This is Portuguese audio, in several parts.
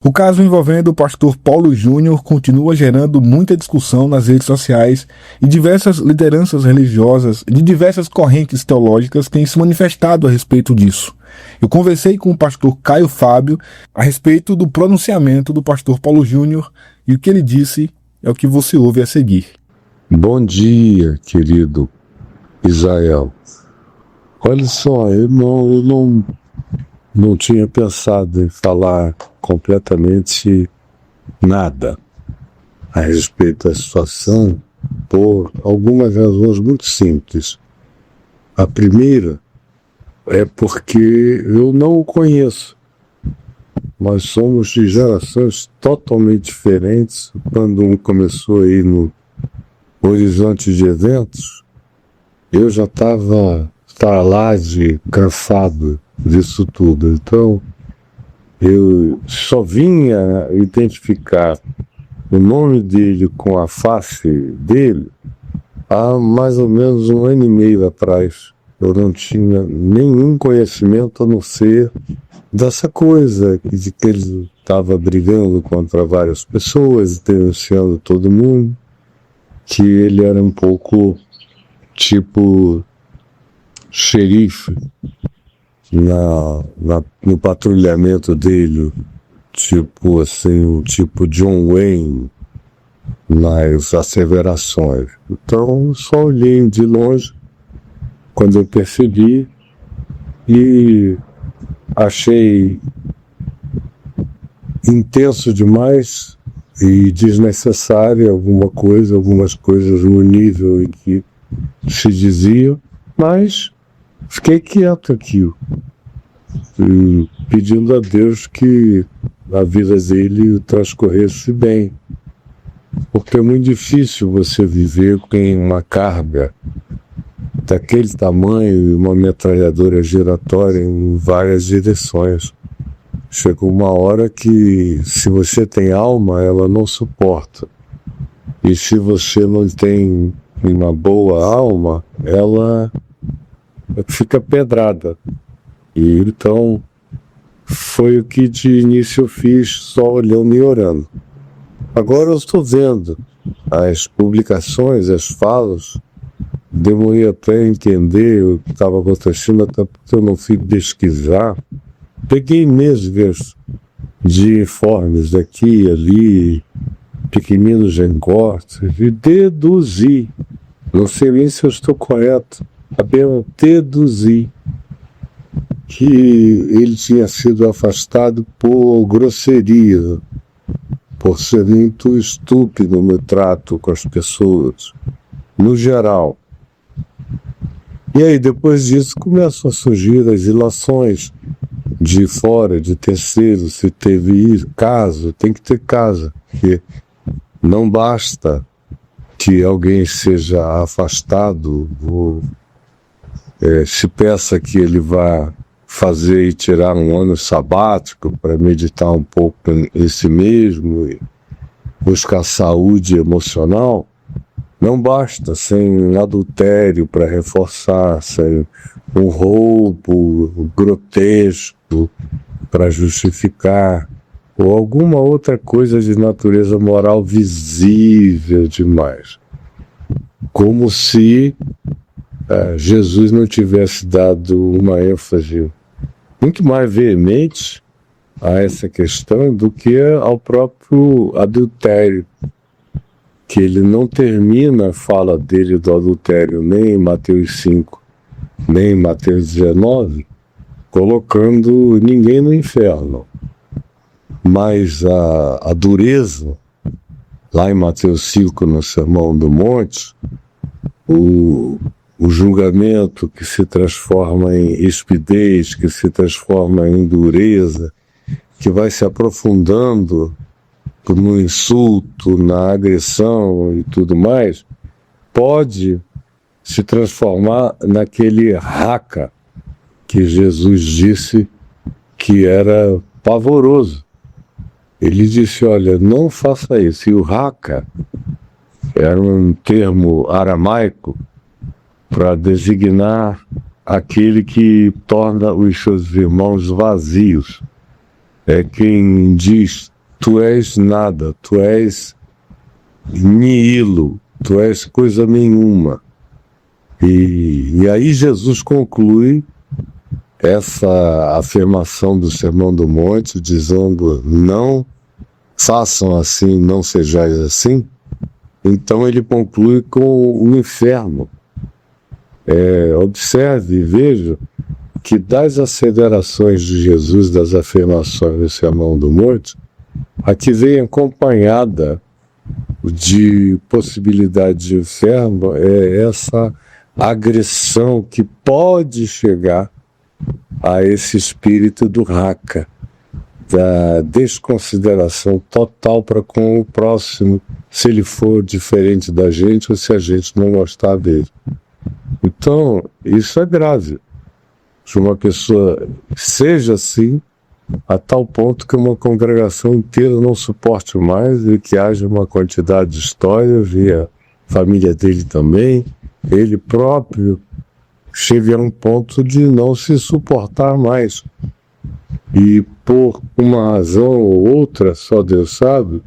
O caso envolvendo o pastor Paulo Júnior continua gerando muita discussão nas redes sociais e diversas lideranças religiosas de diversas correntes teológicas têm se manifestado a respeito disso. Eu conversei com o pastor Caio Fábio a respeito do pronunciamento do pastor Paulo Júnior e o que ele disse é o que você ouve a seguir. Bom dia, querido Israel. Olha só, eu não tinha pensado em falar completamente nada a respeito da situação por algumas razões muito simples. A primeira é porque eu não o conheço. Nós somos de gerações totalmente diferentes. Quando um começou aí no horizonte de eventos, eu já estava tarlade, cansado disso tudo. Então, eu só vinha identificar o nome dele com a face dele há mais ou menos 1 ano e meio atrás. Eu não tinha nenhum conhecimento a não ser dessa coisa, de que ele estava brigando contra várias pessoas, denunciando todo mundo, que ele era um pouco tipo xerife no patrulhamento dele, tipo assim, um tipo John Wayne nas asseverações. Então, só olhei de longe quando eu percebi e achei intenso demais e desnecessário algumas coisas no nível em que se dizia, mas fiquei quieto aqui, pedindo a Deus que a vida dele transcorresse bem, porque é muito difícil você viver com uma carga daquele tamanho e uma metralhadora giratória em várias direções. Chega uma hora que, se você tem alma, ela não suporta. E se você não tem uma boa alma, ela fica pedrada. E então, foi o que de início eu fiz, só olhando e orando. Agora eu estou vendo as publicações, as falas. Demorei até entender o que estava acontecendo, até porque eu não fui pesquisar. Peguei meses de informes daqui e ali, pequeninos recortes, e deduzi, não sei nem se eu estou correto, apenas deduzi que ele tinha sido afastado por grosseria, por ser muito estúpido no trato com as pessoas, no geral. E aí, depois disso, começam a surgir as ilações de fora, de terceiros. Se teve caso, tem que ter casa, porque não basta que alguém seja afastado ou se peça que ele vá fazer e tirar um ano sabático para meditar um pouco em si mesmo e buscar saúde emocional. Não basta sem adultério para reforçar, sem um roubo grotesco para justificar, ou alguma outra coisa de natureza moral visível demais. Como se Jesus não tivesse dado uma ênfase muito mais veemente a essa questão do que ao próprio adultério, que ele não termina a fala dele do adultério nem em Mateus 5, nem em Mateus 19, colocando ninguém no inferno. Mas a dureza, lá em Mateus 5, no Sermão do Monte, o julgamento que se transforma em rispidez, que se transforma em dureza, que vai se aprofundando no insulto, na agressão e tudo mais, pode se transformar naquele raca que Jesus disse que era pavoroso. Ele disse, olha, não faça isso. E o raca era um termo aramaico para designar aquele que torna os seus irmãos vazios. É quem diz tu és nada, tu és nihilo, tu és coisa nenhuma. E aí Jesus conclui essa afirmação do Sermão do Monte, dizendo: não façam assim, não sejais assim. Então ele conclui com o inferno. Observe e veja que das acelerações de Jesus, das afirmações do Sermão do Monte, a que vem acompanhada de possibilidade de inferno é essa agressão que pode chegar a esse espírito do raca, da desconsideração total para com o próximo, se ele for diferente da gente ou se a gente não gostar dele. Então, isso é grave. Se uma pessoa seja assim, a tal ponto que uma congregação inteira não suporte mais e que haja uma quantidade de histórias, e a família dele também, ele próprio, chegue a um ponto de não se suportar mais. E por uma razão ou outra, só Deus sabe,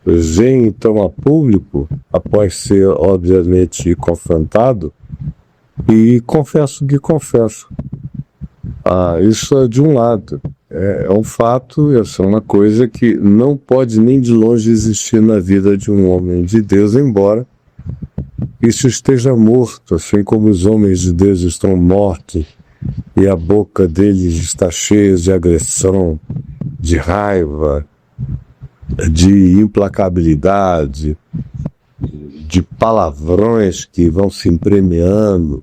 vem então a público, após ser obviamente confrontado, e confesso que confesso. Isso é de um lado. É um fato, essa é uma coisa que não pode nem de longe existir na vida de um homem de Deus, embora isso esteja morto, assim como os homens de Deus estão mortos e a boca deles está cheia de agressão, de raiva, de implacabilidade, de palavrões que vão se entremeando,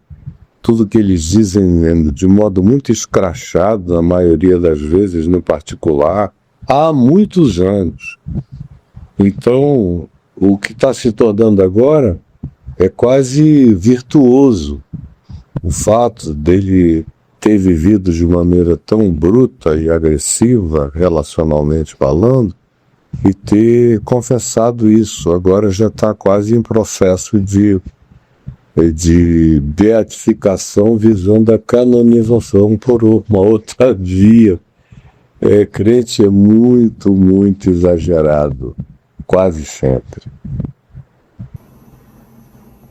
tudo que eles dizem de modo muito escrachado, na maioria das vezes, no particular, há muitos anos. Então, o que está se tornando agora é quase virtuoso. O fato dele ter vivido de maneira tão bruta e agressiva, relacionalmente falando, e ter confessado isso, agora já está quase em processo de beatificação, visando a canonização por uma outra via. Crente é muito, muito exagerado, quase sempre.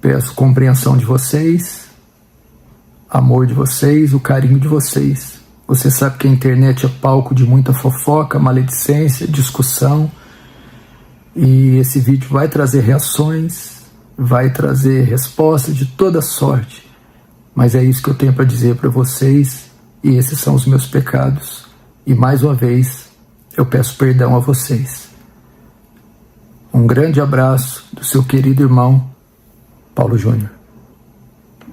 Peço compreensão de vocês, amor de vocês, o carinho de vocês. Você sabe que a internet é palco de muita fofoca, maledicência, discussão, e esse vídeo vai trazer reações, vai trazer respostas de toda sorte, mas é isso que eu tenho para dizer para vocês, e esses são os meus pecados, e mais uma vez eu peço perdão a vocês. Um grande abraço do seu querido irmão Paulo Júnior.